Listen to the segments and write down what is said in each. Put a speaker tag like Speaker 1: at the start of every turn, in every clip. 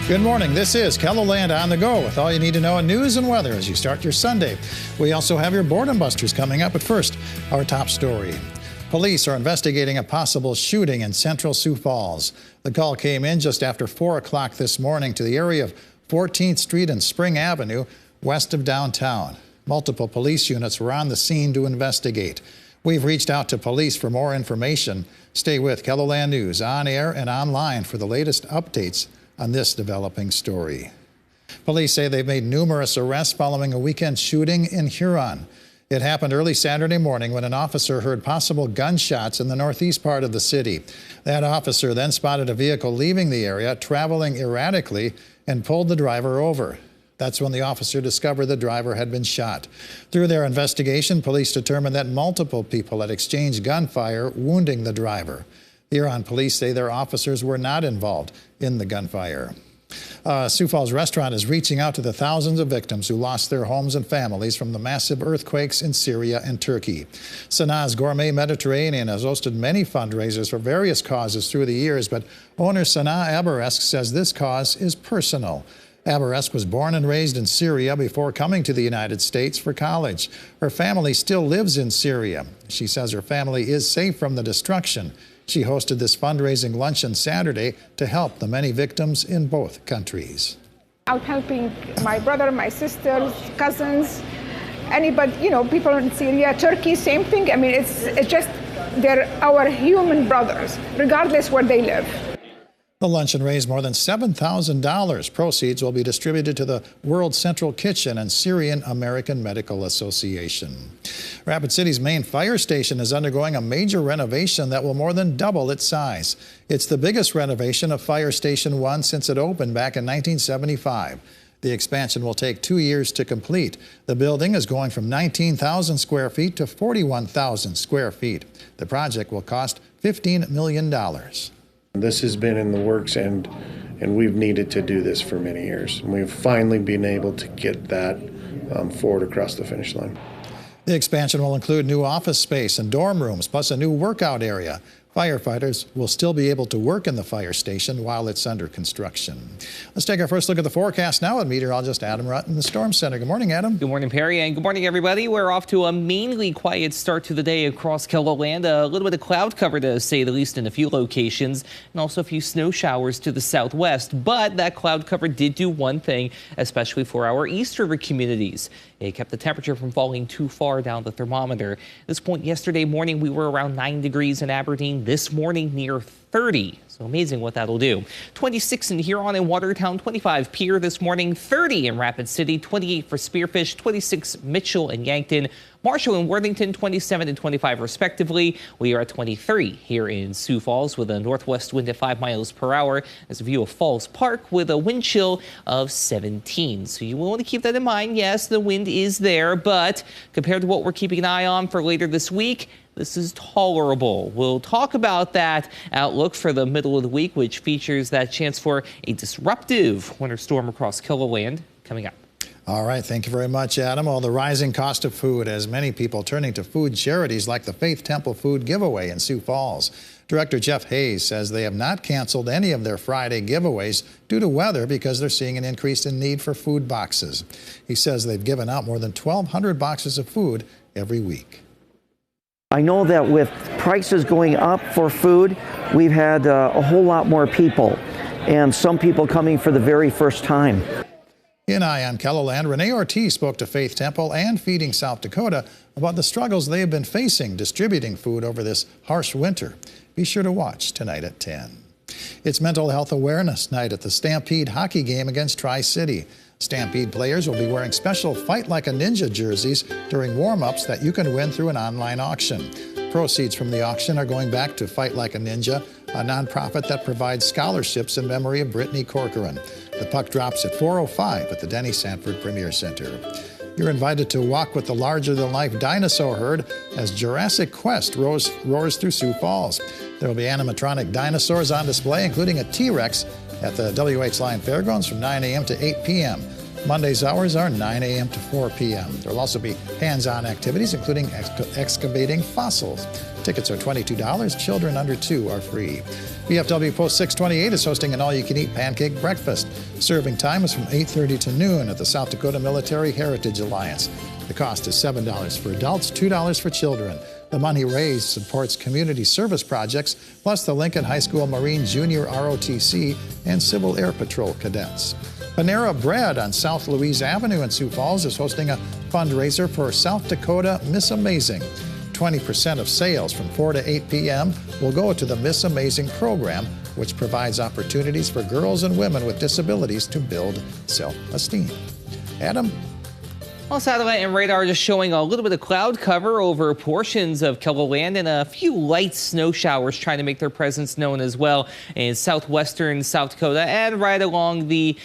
Speaker 1: Good morning. This is KELOLAND on the go with all you need to know in news and weather as you start your Sunday. We also have your Boredom Busters coming up, but first, our top story. Police are investigating a possible shooting in central Sioux Falls. The call came in just after 4 o'clock this morning to the area of 14th Street and Spring Avenue, west of downtown. Multiple police units were on the scene to investigate. We've reached out to police for more information. Stay with KELOLAND News on air and online for the latest updates on this developing story. Police say they've made numerous arrests following a weekend shooting in Huron. It happened early Saturday morning when an officer heard possible gunshots in the northeast part of the city. That officer then spotted a vehicle leaving the area, traveling erratically, and pulled the driver over. That's when the officer discovered the driver had been shot. Through their investigation, police determined that multiple people had exchanged gunfire, wounding the driver. Huron police say their officers were not involved in the gunfire. Sioux Falls restaurant is reaching out to the thousands of victims who lost their homes and families from the massive earthquakes in Syria and Turkey. Sanaa's Gourmet Mediterranean has hosted many fundraisers for various causes through the years, but owner Sanaa Abaresk says this cause is personal. Abaresk was born and raised in Syria before coming to the United States for college. Her family still lives in Syria. She says her family is safe from the destruction. She hosted this fundraising luncheon Saturday to help the many victims in both countries.
Speaker 2: Out helping my brother, my sisters, cousins, anybody, people in Syria, Turkey, same thing. I mean, it's just, they're our human brothers, regardless where they live.
Speaker 1: The luncheon raised more than $7,000. Proceeds will be distributed to the World Central Kitchen and Syrian American Medical Association. Rapid City's main fire station is undergoing a major renovation that will more than double its size. It's the biggest renovation of Fire Station 1 since it opened back in 1975. The expansion will take 2 years to complete. The building is going from 19,000 square feet to 41,000 square feet. The project will cost $15 million.
Speaker 3: This has been in the works, and we've needed to do this for many years. And we've finally been able to get that forward across the finish line.
Speaker 1: The expansion will include new office space and dorm rooms, plus a new workout area. Firefighters will still be able to work in the fire station while it's under construction. Let's take our first look at the forecast now with meteorologist Adam Rutt in the Storm Center. Good morning, Adam.
Speaker 4: Good morning, Perry, and good morning, everybody. We're off to a mainly quiet start to the day across KELOLAND. A little bit of cloud cover, to say the least, in a few locations, and also a few snow showers to the southwest. But that cloud cover did do one thing, especially for our eastern communities. It kept the temperature from falling too far down the thermometer. At this point yesterday morning, we were around 9 degrees in Aberdeen. This morning, near 30. So amazing what that'll do. 26 in Huron and Watertown, 25 Pierre this morning, 30 in Rapid City, 28 for Spearfish, 26 Mitchell and Yankton, Marshall and Worthington, 27 and 25 respectively. We are at 23 here in Sioux Falls with a northwest wind at 5 miles per hour. As a view of Falls Park with a wind chill of 17. So you will want to keep that in mind. Yes, the wind is there, but compared to what we're keeping an eye on for later this week, this is tolerable. We'll talk about that outlook for the middle of the week, which features that chance for a disruptive winter storm across KELOLAND coming up.
Speaker 1: All right, thank you very much, Adam. Well, the rising cost of food has many people turning to food charities like the Faith Temple Food Giveaway in Sioux Falls. Director Jeff Hayes says they have not canceled any of their Friday giveaways due to weather because they're seeing an increase in need for food boxes. He says they've given out more than 1,200 boxes of food every week.
Speaker 5: I know that with prices going up for food, we've had a whole lot more people, and some people coming for the very first time.
Speaker 1: In Eye on KELOLAND, Renee Ortiz spoke to Faith Temple and Feeding South Dakota about the struggles they have been facing distributing food over this harsh winter. Be sure to watch tonight at 10. It's Mental Health Awareness Night at the Stampede hockey game against Tri-City. Stampede players will be wearing special Fight Like a Ninja jerseys during warm-ups that you can win through an online auction. Proceeds from the auction are going back to Fight Like a Ninja, a nonprofit that provides scholarships in memory of Brittany Corcoran. The puck drops at 4:05 at the Denny Sanford Premier Center. You're invited to walk with the larger-than-life dinosaur herd as Jurassic Quest roars through Sioux Falls. There will be animatronic dinosaurs on display, including a T-Rex, at the WH Line Fairgrounds from 9 a.m. to 8 p.m. Monday's hours are 9 a.m. to 4 p.m. There will also be hands-on activities, including excavating fossils. Tickets are $22. Children under 2 are free. VFW Post 628 is hosting an all-you-can-eat pancake breakfast. Serving time is from 8:30 to noon at the South Dakota Military Heritage Alliance. The cost is $7 for adults, $2 for children. The money raised supports community service projects, plus the Lincoln High School Marine Junior ROTC and Civil Air Patrol cadets. Panera Bread on South Louise Avenue in Sioux Falls is hosting a fundraiser for South Dakota Miss Amazing. 20% of sales from 4 to 8 p.m. will go to the Miss Amazing program, which provides opportunities for girls and women with disabilities to build self-esteem. Adam?
Speaker 4: Well, satellite and radar just showing a little bit of cloud cover over portions of KELOLAND and a few light snow showers trying to make their presence known as well in southwestern South Dakota and right along the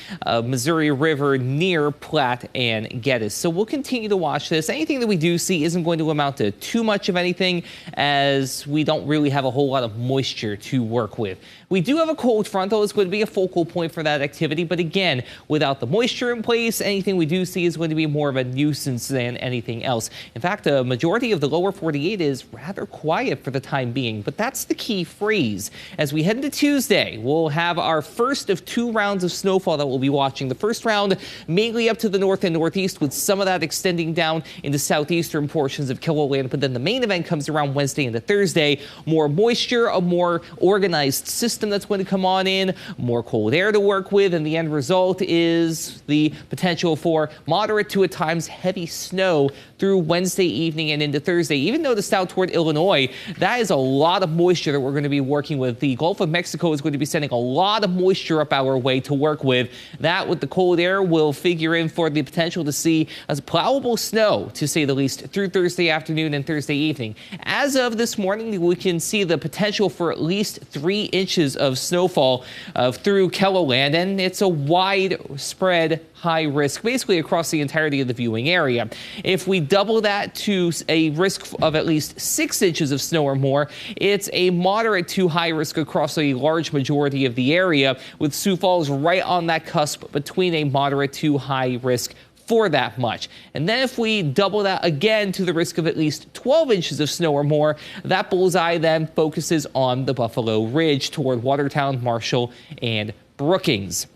Speaker 4: Missouri River near Platte and Geddes. So we'll continue to watch this. Anything that we do see isn't going to amount to too much of anything, as we don't really have a whole lot of moisture to work with. We do have a cold front, though. It's going to be a focal point for that activity. But again, without the moisture in place, anything we do see is going to be more of a nuisance than anything else. In fact, a majority of the lower 48 is rather quiet for the time being. But that's the key phrase. As we head into Tuesday, we'll have our first of 2 rounds of snowfall that we'll be watching. The first round mainly up to the north and northeast, with some of that extending down into southeastern portions of KELOLAND. But then the main event comes around Wednesday into Thursday. More moisture, a more organized system that's going to come on in, more cold air to work with, and the end result is the potential for moderate to at times heavy snow through Wednesday evening and into Thursday. Even though it's out toward Illinois, that is a lot of moisture that we're going to be working with. The Gulf of Mexico is going to be sending a lot of moisture up our way to work with. That, with the cold air, will figure in for the potential to see as plowable snow, to say the least, through Thursday afternoon and Thursday evening. As of this morning, we can see the potential for at least 3 inches of snowfall through KELOLAND, and it's a widespread high risk basically across the entirety of the viewing area. If we double that to a risk of at least 6 inches of snow or more, it's a moderate to high risk across a large majority of the area, with Sioux Falls right on that cusp between a moderate to high risk for that much. And then if we double that again to the risk of at least 12 inches of snow or more, that bullseye then focuses on the Buffalo Ridge toward Watertown, Marshall, and Brookings.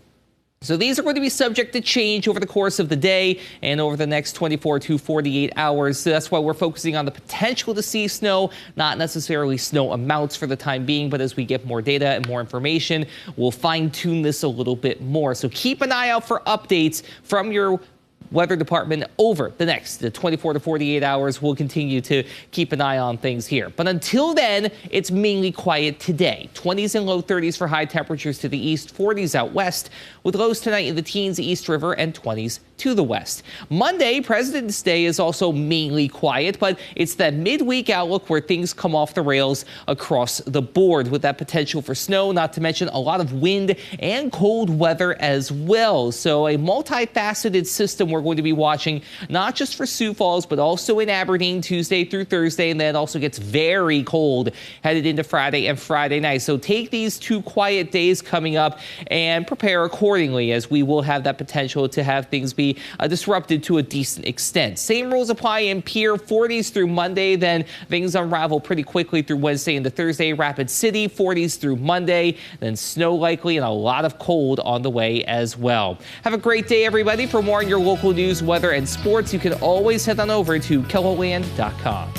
Speaker 4: So these are going to be subject to change over the course of the day and over the next 24 to 48 hours. So that's why we're focusing on the potential to see snow, not necessarily snow amounts for the time being. But as we get more data and more information, we'll fine-tune this a little bit more. So keep an eye out for updates from your weather department over the next 24 to 48 hours. We'll continue to keep an eye on things here. But until then, it's mainly quiet today. 20s and low 30s for high temperatures to the east, 40s out west, with lows tonight in the teens East River and 20s to the west. Monday, President's Day, is also mainly quiet, but it's that midweek outlook where things come off the rails across the board, with that potential for snow, not to mention a lot of wind and cold weather as well. So a multifaceted system we're going to be watching, not just for Sioux Falls, but also in Aberdeen Tuesday through Thursday, and then it also gets very cold headed into Friday and Friday night. So take these 2 quiet days coming up and prepare accordingly, as we will have that potential to have things be disrupted to a decent extent. Same rules apply in Pierre, 40s through Monday, then things unravel pretty quickly through Wednesday into Thursday. Rapid City, 40s through Monday, then snow likely and a lot of cold on the way as well. Have a great day, everybody. For more on your local news, weather, and sports, you can always head on over to KELOLAND.com.